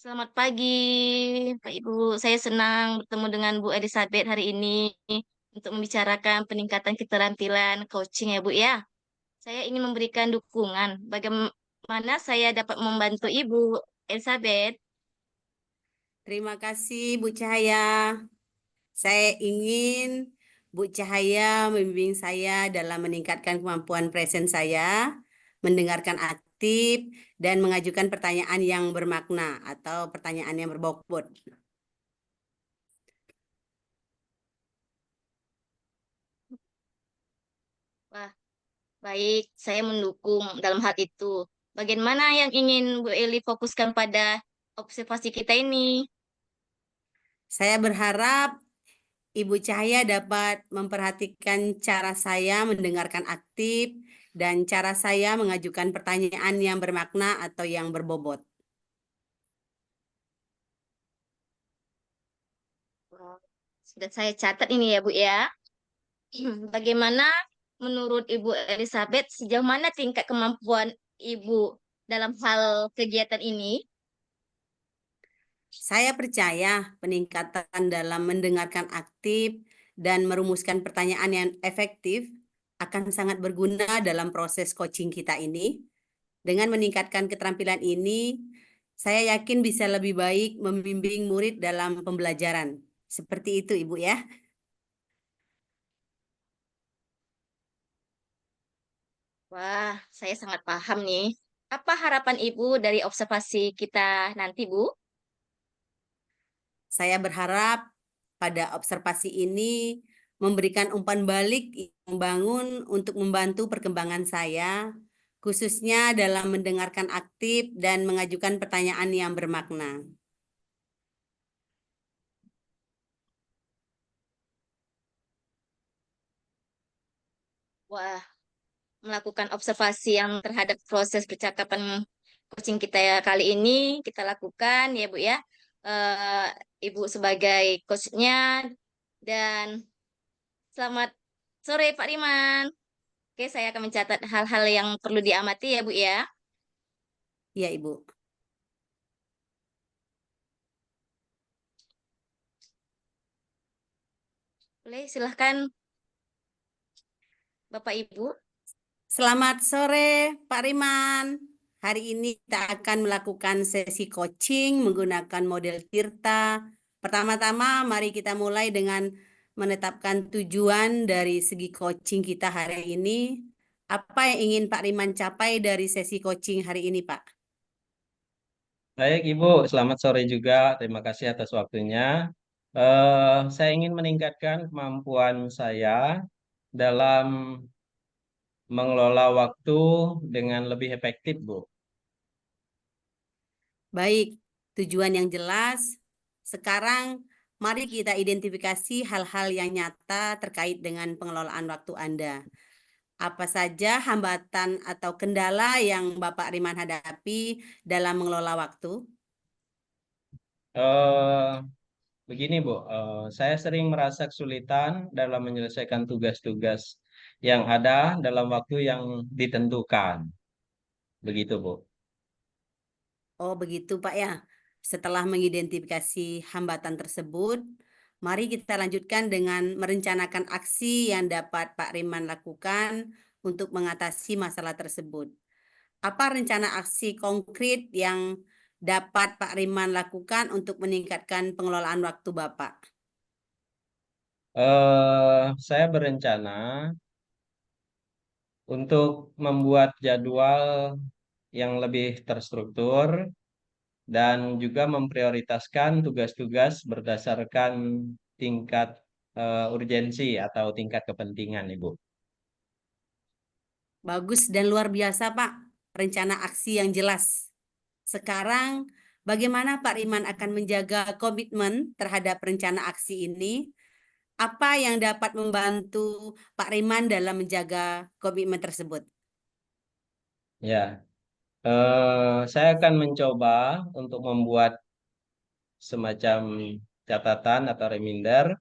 Selamat pagi, Pak Ibu. Saya senang bertemu dengan Bu Elizabeth hari ini untuk membicarakan peningkatan keterampilan coaching ya, Bu ya. Saya ingin memberikan dukungan. Bagaimana saya dapat membantu Ibu Elizabeth? Terima kasih Bu Cahaya. Saya ingin Bu Cahaya membimbing saya dalam meningkatkan kemampuan present saya, mendengarkan aktif, dan mengajukan pertanyaan yang bermakna atau pertanyaan yang berbobot. Wah, baik. Saya mendukung dalam hal itu. Bagaimana yang ingin Bu Eli fokuskan pada observasi kita ini? Saya berharap Ibu Cahaya dapat memperhatikan cara saya mendengarkan aktif dan cara saya mengajukan pertanyaan yang bermakna atau yang berbobot. Wah, sudah saya catat ini ya, Bu ya. Bagaimana menurut Ibu Elizabeth sejauh mana tingkat kemampuan Ibu dalam hal kegiatan ini? Saya percaya peningkatan dalam mendengarkan aktif dan merumuskan pertanyaan yang efektif akan sangat berguna dalam proses coaching kita ini. Dengan meningkatkan keterampilan ini, saya yakin bisa lebih baik membimbing murid dalam pembelajaran. Seperti itu, Ibu ya. Wah, saya sangat paham nih. Apa harapan Ibu dari observasi kita nanti, Bu? Saya berharap pada observasi ini memberikan umpan balik yang membangun untuk membantu perkembangan saya, khususnya dalam mendengarkan aktif dan mengajukan pertanyaan yang bermakna. Wah, melakukan observasi yang terhadap proses percakapan coaching kita ya kali ini kita lakukan ya, Bu ya. Eh, Ibu sebagai coachnya dan selamat sore Pak Riman. Oke, saya akan mencatat hal-hal yang perlu diamati ya, Bu ya. Ya, Ibu. Boleh, silahkan Bapak Ibu. Selamat sore, Pak Riman. Hari ini kita akan melakukan sesi coaching menggunakan model Tirta. Pertama-tama, mari kita mulai dengan menetapkan tujuan dari segi coaching kita hari ini. Apa yang ingin Pak Riman capai dari sesi coaching hari ini, Pak? Baik, Ibu. Selamat sore juga. Terima kasih atas waktunya. Saya ingin meningkatkan kemampuan saya dalam mengelola waktu dengan lebih efektif, Bu. Baik, tujuan yang jelas. Sekarang, mari kita identifikasi hal-hal yang nyata terkait dengan pengelolaan waktu Anda. Apa saja hambatan atau kendala yang Bapak Riman hadapi dalam mengelola waktu? Eh, Begini, Bu. Saya sering merasa kesulitan dalam menyelesaikan tugas-tugas yang ada dalam waktu yang ditentukan. Begitu, Bu. Oh, begitu Pak ya. Setelah mengidentifikasi hambatan tersebut, mari kita lanjutkan dengan merencanakan aksi yang dapat Pak Riman lakukan untuk mengatasi masalah tersebut. Apa rencana aksi konkret yang dapat Pak Riman lakukan untuk meningkatkan pengelolaan waktu Bapak? Saya berencana untuk membuat jadwal yang lebih terstruktur dan juga memprioritaskan tugas-tugas berdasarkan tingkat urgensi atau tingkat kepentingan, Ibu. Bagus dan luar biasa, Pak. Rencana aksi yang jelas. Sekarang, bagaimana Pak Riman akan menjaga komitmen terhadap rencana aksi ini? Apa yang dapat membantu Pak Riman dalam menjaga komitmen tersebut? Ya, saya akan mencoba untuk membuat semacam catatan atau reminder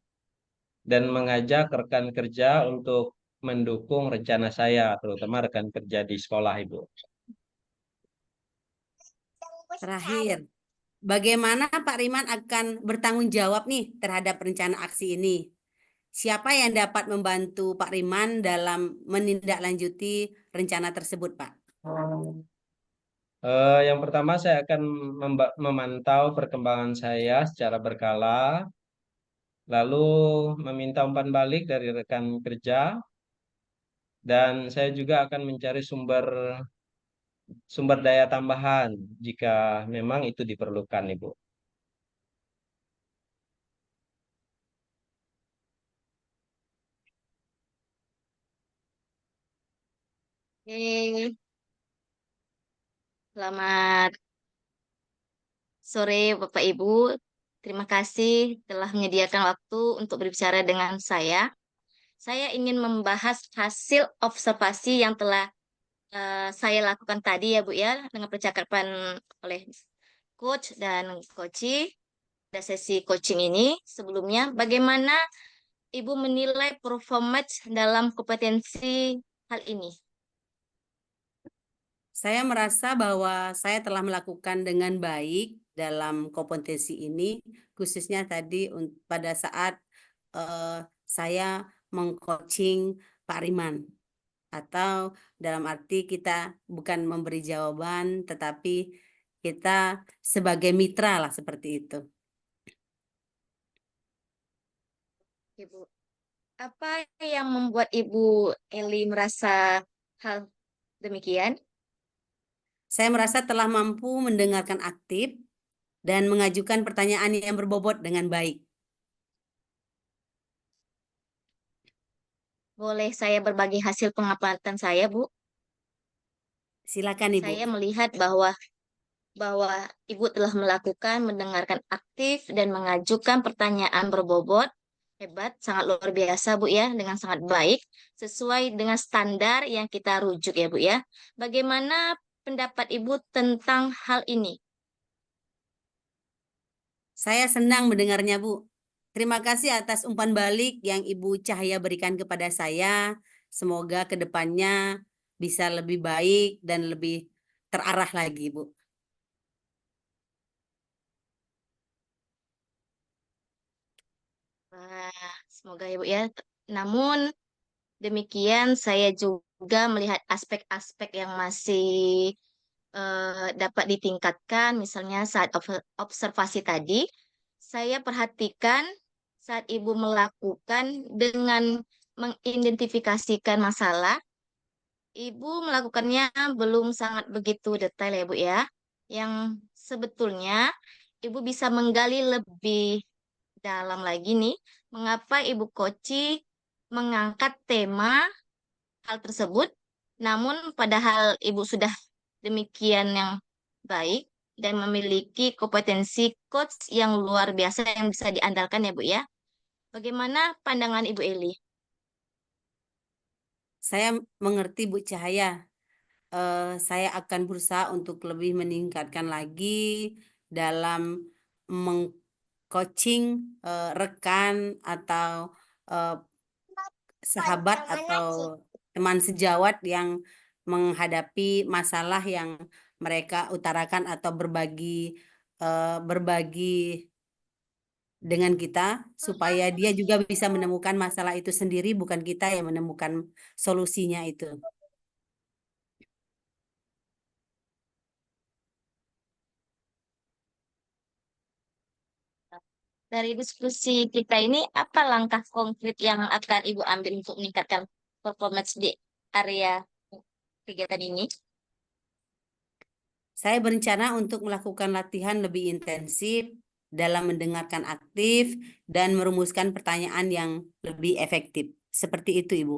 dan mengajak rekan kerja untuk mendukung rencana saya, terutama rekan kerja di sekolah, Ibu. Terakhir, bagaimana Pak Riman akan bertanggung jawab nih terhadap rencana aksi ini? Siapa yang dapat membantu Pak Riman dalam menindaklanjuti rencana tersebut, Pak? Yang pertama saya akan memantau perkembangan saya secara berkala, lalu meminta umpan balik dari rekan kerja, dan saya juga akan mencari sumber sumber daya tambahan jika memang itu diperlukan, Ibu. Oke, selamat sore Bapak Ibu. Terima kasih telah menyediakan waktu untuk berbicara dengan saya. Saya ingin membahas hasil observasi yang telah saya lakukan tadi ya Bu ya, dengan percakapan oleh coach dan coachee pada sesi coaching ini. Sebelumnya, bagaimana Ibu menilai performance dalam kompetensi hal ini? Saya merasa bahwa saya telah melakukan dengan baik dalam kompetensi ini, khususnya tadi pada saat saya mengcoaching Pak Riman. Atau dalam arti kita bukan memberi jawaban, tetapi kita sebagai mitra lah seperti itu. Ibu, apa yang membuat Ibu Eli merasa hal demikian? Saya merasa telah mampu mendengarkan aktif dan mengajukan pertanyaan yang berbobot dengan baik. Boleh saya berbagi hasil pengamatan saya, Bu? Silakan Ibu. Saya melihat bahwa Ibu telah melakukan mendengarkan aktif dan mengajukan pertanyaan berbobot. Hebat, sangat luar biasa Bu ya, dengan sangat baik, sesuai dengan standar yang kita rujuk ya Bu ya. Bagaimana pendapat Ibu tentang hal ini? Saya senang mendengarnya, Bu. Terima kasih atas umpan balik yang Ibu Cahaya berikan kepada saya. Semoga ke depannya bisa lebih baik dan lebih terarah lagi, Bu. Wah, semoga ya Bu ya. Namun demikian saya juga melihat aspek-aspek yang masih dapat ditingkatkan, misalnya saat observasi tadi, saya perhatikan saat Ibu melakukan dengan mengidentifikasikan masalah, Ibu melakukannya belum sangat begitu detail ya Bu ya, yang sebetulnya Ibu bisa menggali lebih dalam lagi nih, mengapa Ibu Koci mengangkat tema hal tersebut, namun padahal Ibu sudah demikian yang baik dan memiliki kompetensi coach yang luar biasa yang bisa diandalkan ya Bu ya. Bagaimana pandangan Ibu Eli? Saya mengerti, Bu Cahaya. Saya akan berusaha untuk lebih meningkatkan lagi dalam mengcoaching rekan atau eh, sahabat atau teman sejawat yang menghadapi masalah yang mereka utarakan atau berbagi dengan kita supaya dia juga bisa menemukan masalah itu sendiri, bukan kita yang menemukan solusinya itu. Dari diskusi kita ini, apa langkah konkret yang akan Ibu ambil untuk meningkatkan performance di area kegiatan ini? Saya berencana untuk melakukan latihan lebih intensif dalam mendengarkan aktif dan merumuskan pertanyaan yang lebih efektif. Seperti itu, Ibu.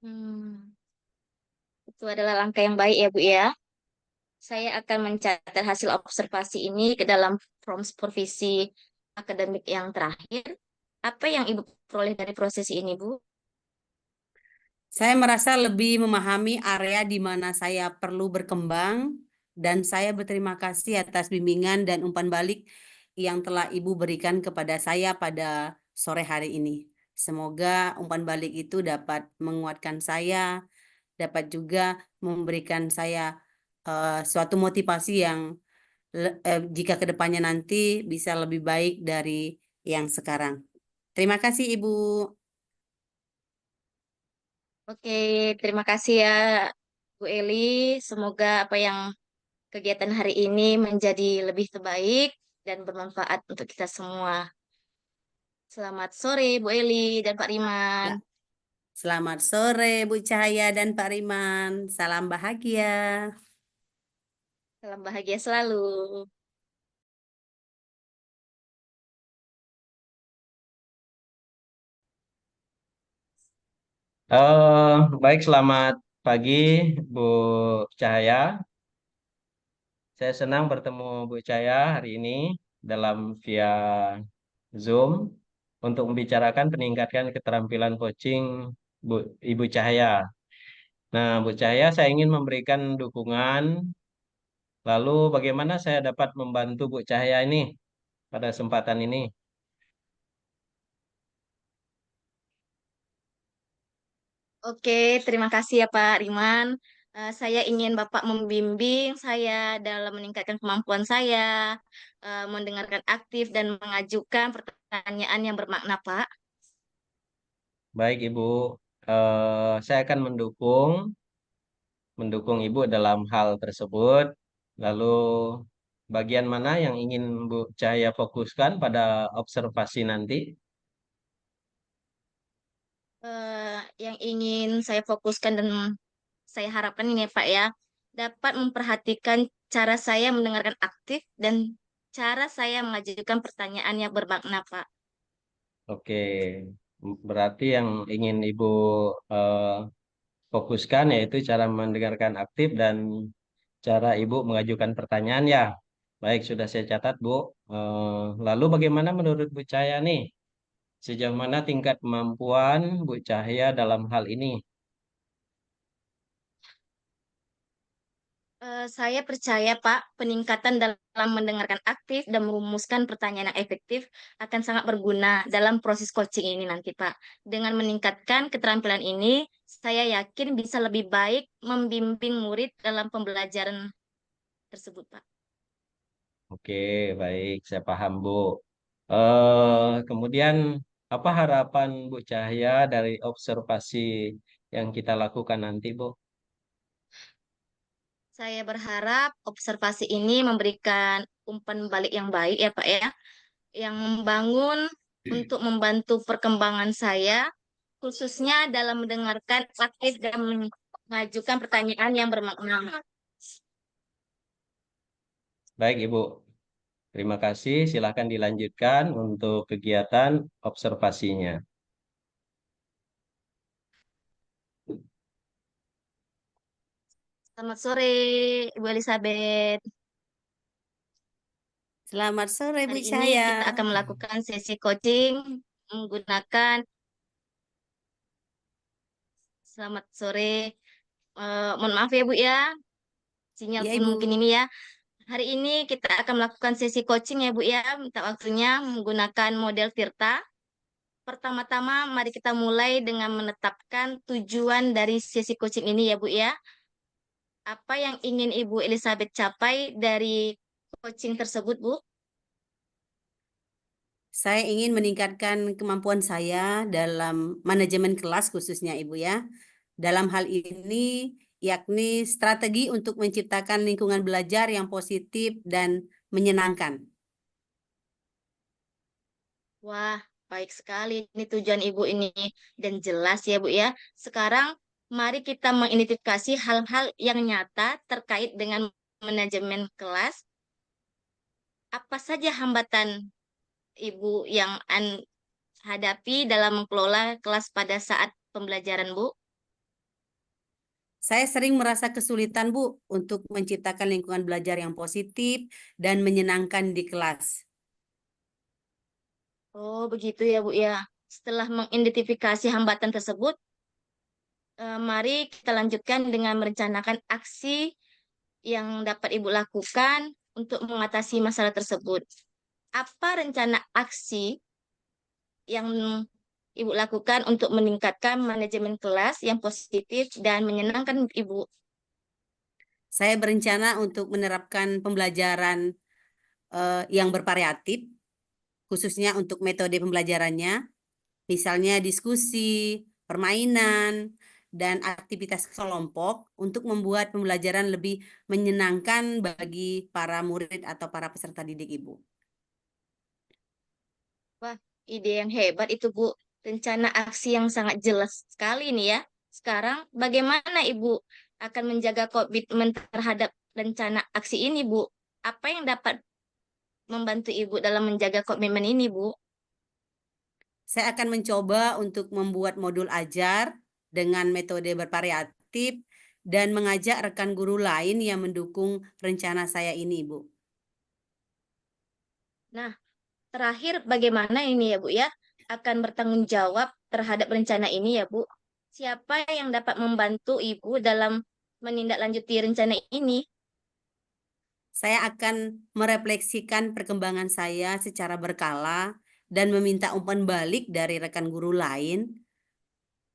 Hmm, itu adalah langkah yang baik ya Bu ya. Saya akan mencatat hasil observasi ini ke dalam form supervisi akademik yang terakhir. Apa yang Ibu peroleh dari proses ini, Bu? Saya merasa lebih memahami area di mana saya perlu berkembang dan saya berterima kasih atas bimbingan dan umpan balik yang telah Ibu berikan kepada saya pada sore hari ini. Semoga umpan balik itu dapat menguatkan saya, dapat juga memberikan saya suatu motivasi yang jika kedepannya nanti bisa lebih baik dari yang sekarang. Terima kasih Ibu. Oke, terima kasih ya Bu Eli. Semoga apa yang kegiatan hari ini menjadi lebih terbaik dan bermanfaat untuk kita semua. Selamat sore Bu Eli dan Pak Riman. Ya, selamat sore Bu Cahaya dan Pak Riman. Salam bahagia. Salam bahagia selalu. Baik, selamat pagi Bu Cahaya. Saya senang bertemu Bu Cahaya hari ini dalam via Zoom untuk membicarakan peningkatan keterampilan coaching Ibu Cahaya. Nah, Bu Cahaya, saya ingin memberikan dukungan. Lalu, bagaimana saya dapat membantu Bu Cahaya ini pada kesempatan ini? Oke, terima kasih ya Pak Riman. Saya ingin Bapak membimbing saya dalam meningkatkan kemampuan saya, mendengarkan aktif dan mengajukan pertanyaan yang bermakna, Pak. Baik, Ibu. Saya akan mendukung Ibu dalam hal tersebut. Lalu, bagian mana yang ingin Bu Cahaya fokuskan pada observasi nanti? Yang ingin saya fokuskan dan saya harapkan ini ya Pak ya, dapat memperhatikan cara saya mendengarkan aktif dan cara saya mengajukan pertanyaan yang bermakna, Pak. Oke, berarti yang ingin Ibu eh, fokuskan yaitu cara mendengarkan aktif dan cara Ibu mengajukan pertanyaan ya. Baik, sudah saya catat, Bu. Lalu bagaimana menurut Bu Cahaya nih? Sejauh mana tingkat kemampuan Bu Cahaya dalam hal ini? Saya percaya, Pak, peningkatan dalam mendengarkan aktif dan merumuskan pertanyaan yang efektif akan sangat berguna dalam proses coaching ini nanti, Pak. Dengan meningkatkan keterampilan ini, saya yakin bisa lebih baik membimbing murid dalam pembelajaran tersebut, Pak. Oke, baik, saya paham, Bu. Kemudian apa harapan Bu Cahaya dari observasi yang kita lakukan nanti, Bu? Saya berharap observasi ini memberikan umpan balik yang baik ya, Pak ya, yang membangun untuk membantu perkembangan saya, khususnya dalam mendengarkan aktif dan mengajukan pertanyaan yang bermakna. Baik, Ibu. Terima kasih. Silakan dilanjutkan untuk kegiatan observasinya. Selamat sore, Ibu Elizabeth. Selamat sore Bu Hari ini Cahaya. kita akan melakukan sesi coaching menggunakan selamat sore. Mohon maaf ya Bu ya, sinyal Ya pun Ibu. mungkin ini ya. Hari ini kita akan melakukan sesi coaching ya Bu ya, minta waktunya menggunakan model Tirta. Pertama-tama mari kita mulai dengan menetapkan tujuan dari sesi coaching ini ya Bu ya. Apa yang ingin Ibu Elizabeth capai dari coaching tersebut Bu? Saya ingin meningkatkan kemampuan saya dalam manajemen kelas khususnya Ibu ya. Dalam hal ini yakni strategi untuk menciptakan lingkungan belajar yang positif dan menyenangkan. Wah, baik sekali ini tujuan Ibu ini dan jelas ya Bu ya. Sekarang mari kita mengidentifikasi hal-hal yang nyata terkait dengan manajemen kelas. Apa saja hambatan Ibu yang hadapi dalam mengelola kelas pada saat pembelajaran, Bu? Saya sering merasa kesulitan Bu untuk menciptakan lingkungan belajar yang positif dan menyenangkan di kelas. Oh, begitu ya, Bu ya. Setelah mengidentifikasi hambatan tersebut, mari kita lanjutkan dengan merencanakan aksi yang dapat Ibu lakukan untuk mengatasi masalah tersebut. Apa rencana aksi yang Ibu lakukan untuk meningkatkan manajemen kelas yang positif dan menyenangkan Ibu? Saya berencana untuk menerapkan pembelajaran yang bervariatif, khususnya untuk metode pembelajarannya, misalnya diskusi, permainan, dan aktivitas kelompok untuk membuat pembelajaran lebih menyenangkan bagi para murid atau para peserta didik, Ibu. Wah, ide yang hebat itu, Bu. Rencana aksi yang sangat jelas sekali nih ya. Sekarang, bagaimana Ibu akan menjaga komitmen terhadap rencana aksi ini, Bu? Apa yang dapat membantu Ibu dalam menjaga komitmen ini, Bu? Saya akan mencoba untuk membuat modul ajar dengan metode bervariatif dan mengajak rekan guru lain yang mendukung rencana saya ini, Ibu. Nah, terakhir, bagaimana ini ya, Bu ya? Akan bertanggung jawab terhadap rencana ini ya, Bu. Siapa yang dapat membantu Ibu dalam menindaklanjuti rencana ini? Saya akan merefleksikan perkembangan saya secara berkala dan meminta umpan balik dari rekan guru lain.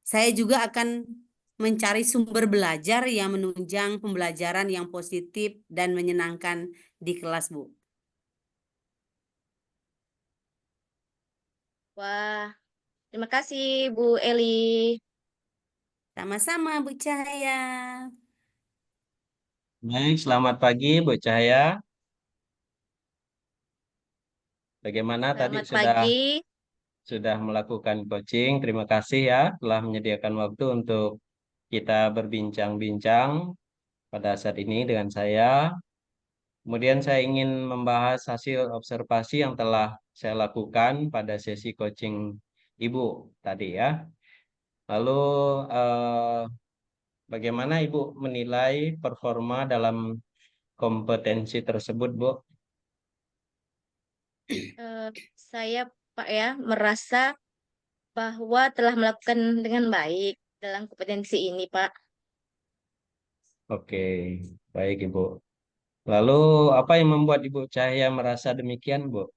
Saya juga akan mencari sumber belajar yang menunjang pembelajaran yang positif dan menyenangkan di kelas, Bu. Wah, terima kasih Bu Eli. Sama-sama, Bu Cahaya. Baik, selamat pagi Bu Cahaya. Bagaimana tadi Selamat sudah pagi. melakukan coaching? Terima kasih ya telah menyediakan waktu untuk kita berbincang-bincang pada saat ini dengan saya. Kemudian saya ingin membahas hasil observasi yang telah saya lakukan pada sesi coaching Ibu tadi ya. Lalu eh, bagaimana Ibu menilai performa dalam kompetensi tersebut, Bu? Eh, saya Pak ya merasa bahwa telah melakukan dengan baik dalam kompetensi ini, Pak. Oke, baik Ibu. Lalu apa yang membuat Ibu Cahaya merasa demikian, Bu?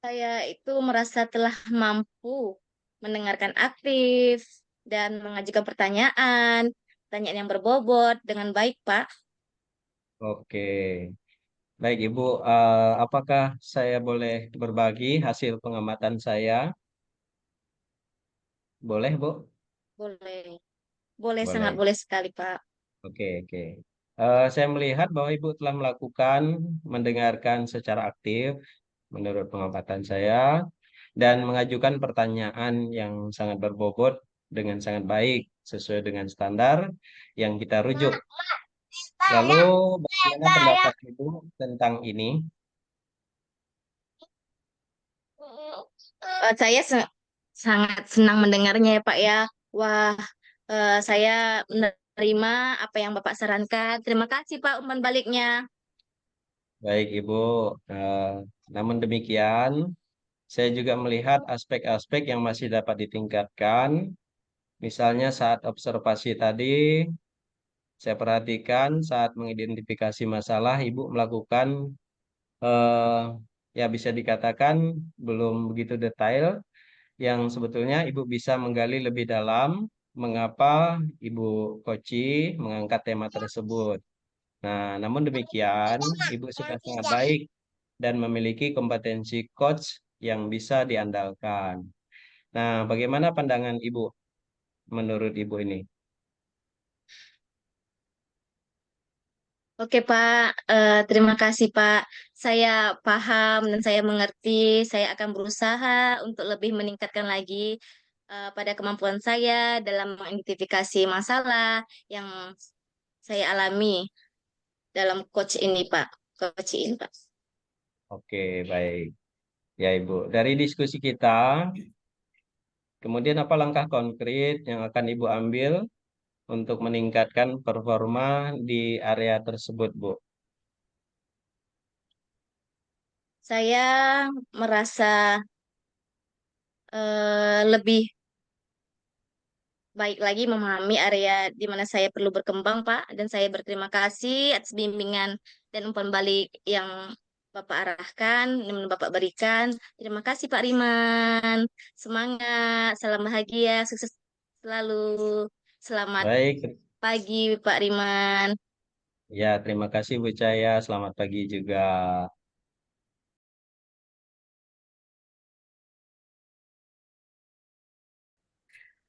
Saya itu merasa telah mampu mendengarkan aktif dan mengajukan pertanyaan, pertanyaan yang berbobot dengan baik, Pak. Oke, baik Ibu. Apakah saya boleh berbagi hasil pengamatan saya? Boleh, Bu? Boleh, boleh sangat Boleh. boleh sekali, Pak. Oke, oke. Saya melihat bahwa Ibu telah melakukan mendengarkan secara aktif menurut pengamatan saya dan mengajukan pertanyaan yang sangat berbobot dengan sangat baik sesuai dengan standar yang kita rujuk. Lalu bagaimana pendapat Ibu tentang ini? Sangat senang mendengarnya ya Pak ya. Wah, saya menerima apa yang Bapak sarankan. Terima kasih Pak umpan baliknya. Baik Ibu, Eh, namun demikian saya juga melihat aspek-aspek yang masih dapat ditingkatkan. Misalnya saat observasi tadi, saya perhatikan saat mengidentifikasi masalah, Ibu melakukan eh, ya bisa dikatakan belum begitu detail, yang sebetulnya Ibu bisa menggali lebih dalam mengapa Ibu Koci mengangkat tema tersebut. Nah, namun demikian, Ibu sudah sangat baik dan memiliki kompetensi coach yang bisa diandalkan. Nah, bagaimana pandangan Ibu menurut Ibu ini? Oke Pak, terima kasih Pak. Saya paham dan saya mengerti. Saya akan berusaha untuk lebih meningkatkan lagi pada kemampuan saya dalam mengidentifikasi masalah yang saya alami dalam coach ini Pak. Coach ini Pak. Oke, baik. Ya, Ibu. Dari diskusi kita, kemudian apa langkah konkret yang akan Ibu ambil untuk meningkatkan performa di area tersebut, Bu? Saya merasa lebih baik lagi memahami area di mana saya perlu berkembang, Pak. Dan saya berterima kasih atas bimbingan dan umpan balik yang Bapak arahkan, yang Bapak berikan. Terima kasih, Pak Riman. Semangat, salam bahagia, sukses selalu. Selamat Baik, pagi, Pak Riman. Ya, terima kasih Bu Cahaya. Selamat pagi juga.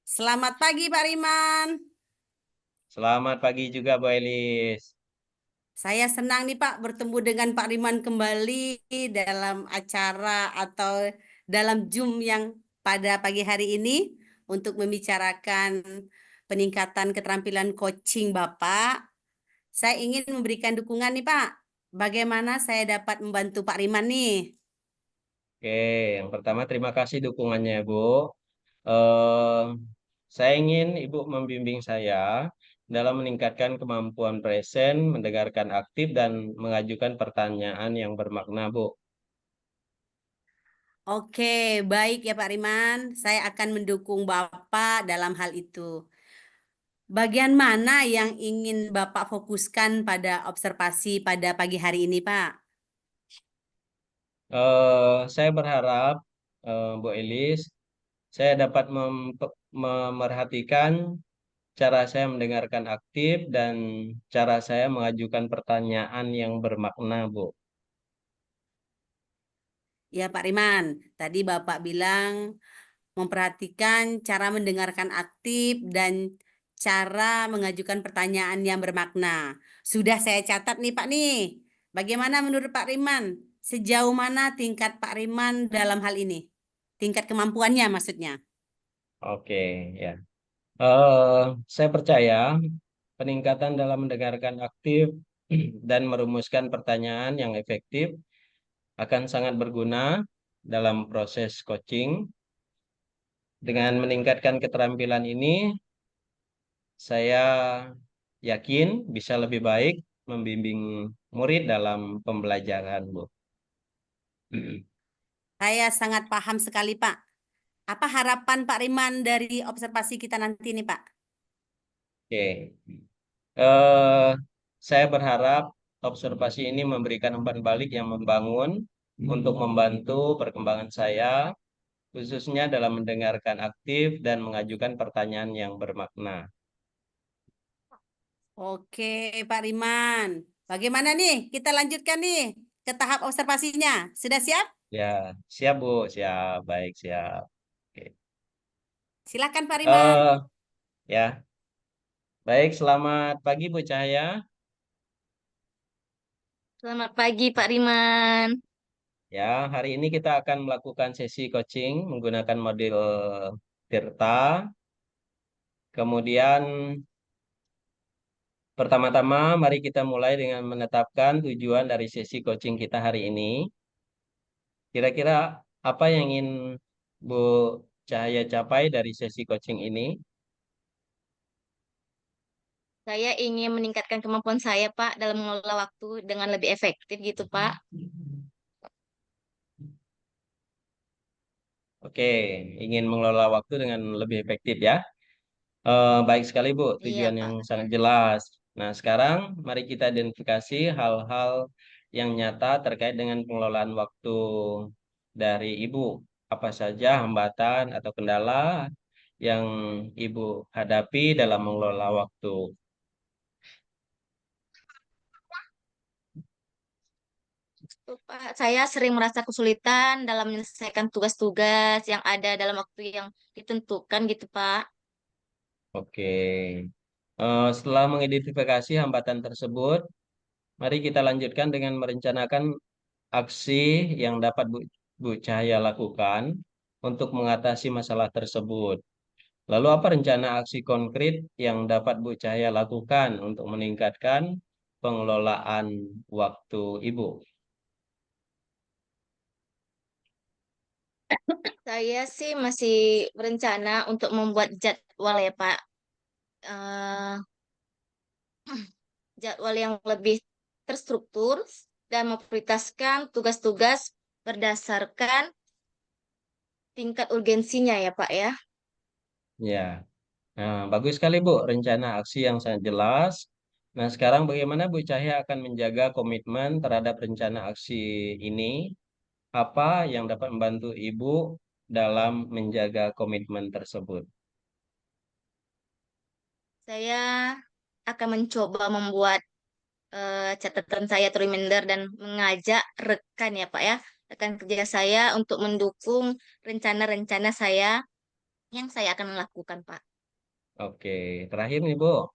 Selamat pagi Pak Riman. Selamat pagi juga Bu Elis. Saya senang nih Pak bertemu dengan Pak Riman kembali dalam acara atau dalam Zoom yang pada pagi hari ini untuk membicarakan peningkatan keterampilan coaching Bapak. Saya ingin memberikan dukungan nih Pak. Bagaimana saya dapat membantu Pak Riman nih? Oke, yang pertama terima kasih dukungannya Bu. Eh, saya ingin Ibu membimbing saya dalam meningkatkan kemampuan present, mendengarkan aktif, dan mengajukan pertanyaan yang bermakna, Bu. Oke, baik ya Pak Riman. Saya akan mendukung Bapak dalam hal itu. Bagian mana yang ingin Bapak fokuskan pada observasi pada pagi hari ini, Pak? Saya berharap, Bu Elis, saya dapat memerhatikan cara saya mendengarkan aktif dan cara saya mengajukan pertanyaan yang bermakna, Bu. Ya, Pak Riman. Tadi Bapak bilang memperhatikan cara mendengarkan aktif dan cara mengajukan pertanyaan yang bermakna. Sudah saya catat nih, Pak nih. Bagaimana menurut Pak Riman? Sejauh mana tingkat Pak Riman dalam hal ini? Tingkat kemampuannya maksudnya. Oke, ya. Eh, saya percaya peningkatan dalam mendengarkan aktif dan merumuskan pertanyaan yang efektif akan sangat berguna dalam proses coaching. Dengan meningkatkan keterampilan ini, saya yakin bisa lebih baik membimbing murid dalam pembelajaran, Bu. Saya sangat paham sekali, Pak. Apa harapan Pak Riman dari observasi kita nanti nih, Pak? Oke. Eh, saya berharap observasi ini memberikan umpan balik yang membangun untuk membantu perkembangan saya, khususnya dalam mendengarkan aktif dan mengajukan pertanyaan yang bermakna. Oke, Pak Riman. Bagaimana nih? Kita lanjutkan nih ke tahap observasinya. Sudah siap? Ya, siap Bu, siap, baik, siap. Oke. Silakan Pak Riman. Eh, ya, baik, selamat pagi Bu Cahaya. Selamat pagi, Pak Riman. Ya, hari ini kita akan melakukan sesi coaching menggunakan model Tirta. Kemudian pertama-tama, mari kita mulai dengan menetapkan tujuan dari sesi coaching kita hari ini. Kira-kira apa yang ingin Bu Cahaya capai dari sesi coaching ini? Saya ingin meningkatkan kemampuan saya, Pak, dalam mengelola waktu dengan lebih efektif gitu, Pak. Oke, ingin mengelola waktu dengan lebih efektif ya. Baik sekali Bu, Iya, tujuan yang Pak. sangat jelas. Nah, sekarang mari kita identifikasi hal-hal yang nyata terkait dengan pengelolaan waktu dari Ibu. Apa saja hambatan atau kendala yang Ibu hadapi dalam mengelola waktu? Tuh, Pak, saya sering merasa kesulitan dalam menyelesaikan tugas-tugas yang ada dalam waktu yang ditentukan gitu, Pak. Oke. Setelah mengidentifikasi hambatan tersebut, mari kita lanjutkan dengan merencanakan aksi yang dapat Bu Cahaya lakukan untuk mengatasi masalah tersebut. Lalu apa rencana aksi konkret yang dapat Bu Cahaya lakukan untuk meningkatkan pengelolaan waktu Ibu? Saya sih masih berencana untuk membuat jadwal ya, Pak. Eh, Jadwal yang lebih terstruktur dan memprioritaskan tugas-tugas berdasarkan tingkat urgensinya ya, Pak ya. Ya, nah, bagus sekali Bu, rencana aksi yang sangat jelas. Nah, sekarang bagaimana Bu Cahaya akan menjaga komitmen terhadap rencana aksi ini? Apa yang dapat membantu Ibu dalam menjaga komitmen tersebut? Saya akan mencoba membuat catatan saya atau reminder dan mengajak rekan ya Pak ya, rekan kerja saya untuk mendukung rencana-rencana saya yang saya akan lakukan Pak. Oke, terakhir nih Bu,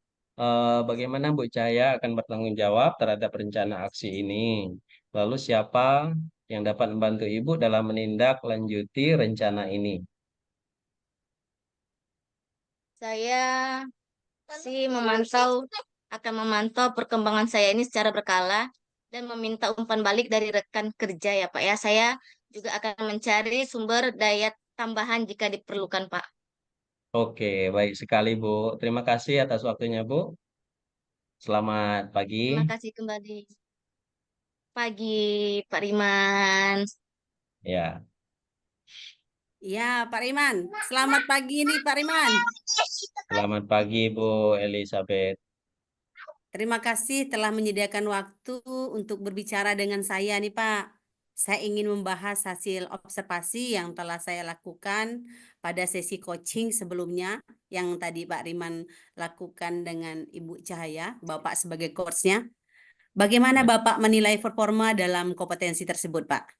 bagaimana Bu Cahaya akan bertanggung jawab terhadap rencana aksi ini? Lalu siapa yang dapat membantu Ibu dalam menindaklanjuti rencana ini? Saya sih akan memantau perkembangan saya ini secara berkala dan meminta umpan balik dari rekan kerja ya Pak ya. Saya juga akan mencari sumber daya tambahan jika diperlukan Pak. Oke, baik sekali Bu. Terima kasih atas waktunya Bu. Selamat pagi. Terima kasih kembali. Pagi Pak Riman. Ya, Ya, Pak Riman. Selamat pagi nih, Pak Riman. selamat pagi Bu Elizabeth. Terima kasih telah menyediakan waktu untuk berbicara dengan saya nih, Pak. Saya ingin membahas hasil observasi yang telah saya lakukan pada sesi coaching sebelumnya yang tadi Pak Riman lakukan dengan Ibu Cahaya, Bapak sebagai coachnya. Bagaimana Ya. Bapak menilai performa dalam kompetensi tersebut, Pak?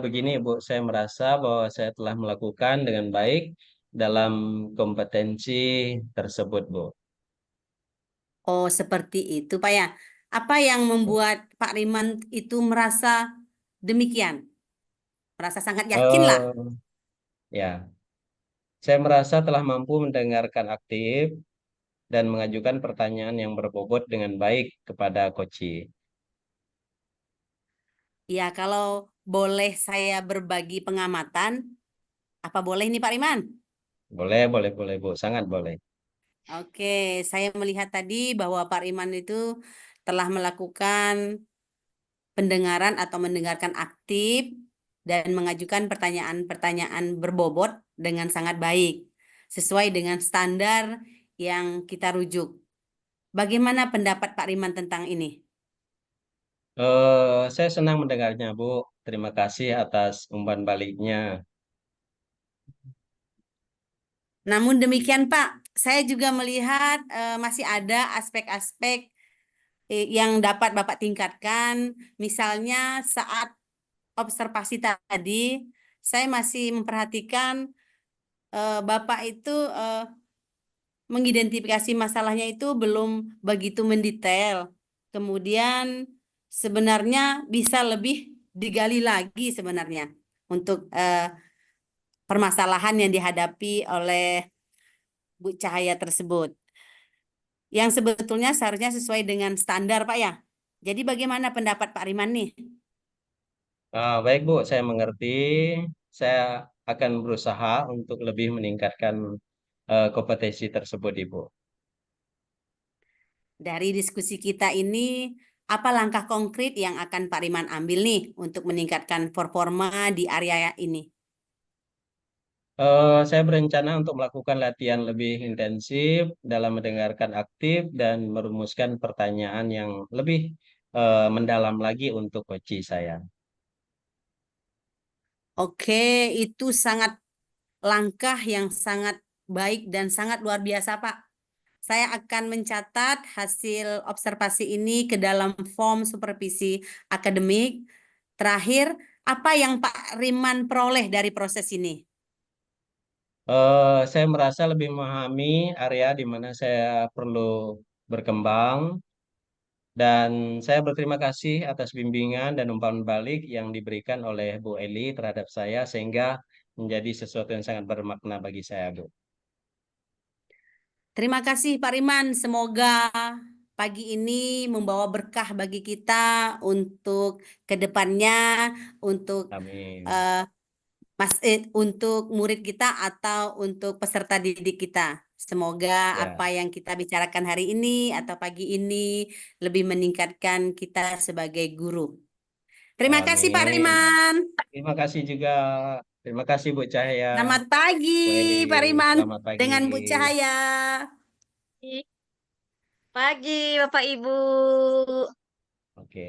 Begini Bu, saya merasa bahwa saya telah melakukan dengan baik dalam kompetensi tersebut Bu. Oh, seperti itu, Pak ya. Apa yang membuat Pak Riman itu merasa demikian? Merasa sangat yakin lah. Eh, ya, saya merasa telah mampu mendengarkan aktif dan mengajukan pertanyaan yang berbobot dengan baik kepada Koci. Ya, kalau boleh saya berbagi pengamatan, apa boleh nih Pak Riman? Boleh, boleh, boleh Bu, sangat boleh. Oke, saya melihat tadi bahwa Pak Riman itu telah melakukan pendengaran atau mendengarkan aktif dan mengajukan pertanyaan-pertanyaan berbobot dengan sangat baik, sesuai dengan standar yang kita rujuk. Bagaimana pendapat Pak Riman tentang ini? Saya senang mendengarnya Bu. Terima kasih atas umpan baliknya. Namun demikian Pak, saya juga melihat masih ada aspek-aspek yang dapat Bapak tingkatkan. Misalnya saat observasi tadi, saya masih memperhatikan Bapak itu mengidentifikasi masalahnya itu belum begitu mendetail. Kemudian sebenarnya bisa lebih digali lagi sebenarnya untuk permasalahan yang dihadapi oleh Bu Cahaya tersebut. Yang sebetulnya seharusnya sesuai dengan standar, Pak ya. Jadi bagaimana pendapat Pak Riman nih? Baik Bu, saya mengerti. Saya akan berusaha untuk lebih meningkatkan kompetensi tersebut Ibu. Dari diskusi kita ini, apa langkah konkret yang akan Pak Riman ambil nih untuk meningkatkan performa di area ini? Saya berencana untuk melakukan latihan lebih intensif dalam mendengarkan aktif dan merumuskan pertanyaan yang lebih mendalam lagi untuk coach saya. Oke, itu sangat langkah yang sangat baik dan sangat luar biasa, Pak. Saya akan mencatat hasil observasi ini ke dalam form supervisi akademik. Terakhir, apa yang Pak Riman peroleh dari proses ini? Saya merasa lebih memahami area di mana saya perlu berkembang dan saya berterima kasih atas bimbingan dan umpan balik yang diberikan oleh Bu Eli terhadap saya sehingga menjadi sesuatu yang sangat bermakna bagi saya, Bu. Terima kasih Pak Riman. Semoga pagi ini membawa berkah bagi kita untuk ke depannya, untuk Amin. eh, untuk murid kita atau untuk peserta didik kita. Semoga apa Ya, yang kita bicarakan hari ini atau pagi ini lebih meningkatkan kita sebagai guru. Terima kasih Pak amin. Riman. Terima kasih juga. Terima kasih Bu Cahaya, Selamat pagi Bu Eli. Pak Riman Selamat pagi. dengan Bu Cahaya. Pagi Bapak Ibu. Oke.